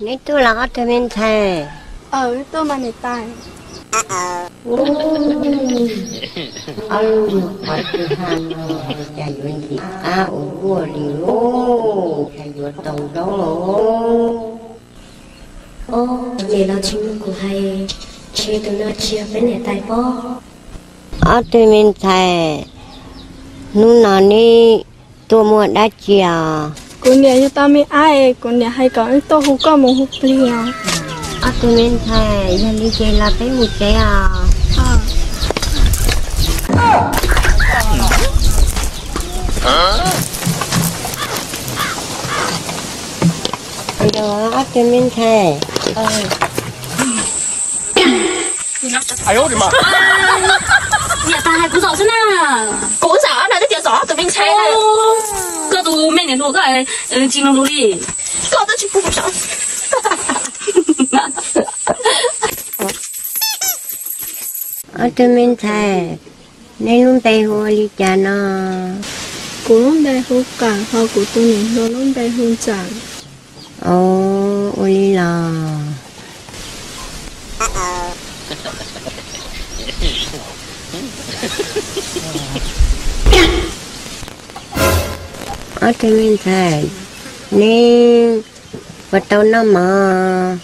Nấy tôi là tôi bên thề. Tôi mà nè tài. Ôi, phải từ hàng chạy vô gì? Ủa liu, chạy vô tàu đó. Vậy là chúng của hay chia từ nó chia bên nè tài bó. Tôi bên thề. Nụ nào ní tôi mua đã chia. Cô nè như ta mới ai, cô nè hay có tôi không có một hộp liền. Tôi bên thề, giờ đi chơi là phải một chơi à. Bây giờ tôi bên thề. 哎呦我的妈！你大还鼓掌是呢？鼓掌，那个点掌都没拆了。各都每年都在金融努力，搞得去鼓掌。Tôi bên thề, nên luôn tay hoa đi cha nó. Cô luôn đây hộp cả, họ của tôi nè, nó luôn đây hôn chẳng. Ôi là. Tôi bên thề, nên bắt đầu nó mà.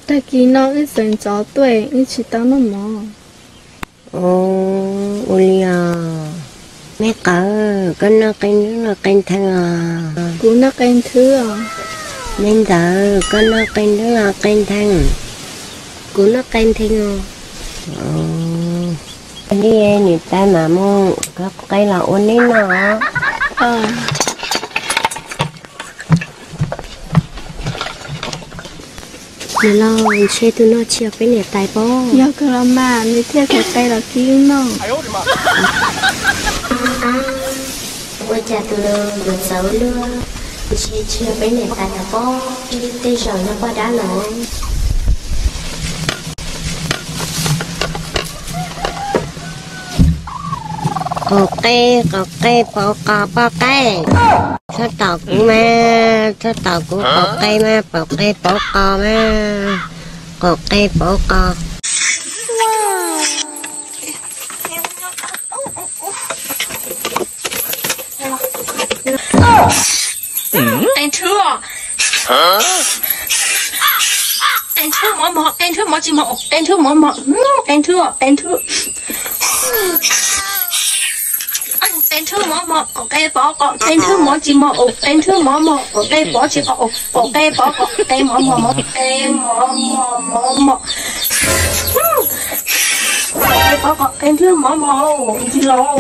Ta kỳ nó ít dần gió tuổi, ít chỉ tao nó mò. Ôi là. Mẹ cỡ nó kênh nó kênh thằng à. Cú nó kênh thứ à. Nên giờ nó kênh nó là kênh thằng. Cú nó kênh thằng à. Đi người ta mà mua có cây là ôn đến nó. Mà lo chia từ nó chia bên nè tài bó. Giờ cơ là mà, nếu theo cái tay là kêu nó. 哎呦我的妈！ Ôi cha từ lơ được xấu lơ. Chia bên nè tài là bó. Tê rồi nó qua đá nó. Có cây bỏ cây. Sao tao cũng có cây mà bỏ cây bỏ cò mà. Có cây bỏ cò. Anh thưa. Anh thưa mỏ chỉ mỏ. Anh thưa mỏ. Anh thưa. Anh thưa mỏ có cây bỏ có anh thưa mỏ chỉ mỏ anh thưa mỏ có cây bỏ chỉ có cây bỏ có cây mỏ cây bỏ có anh thưa mỏ chỉ lo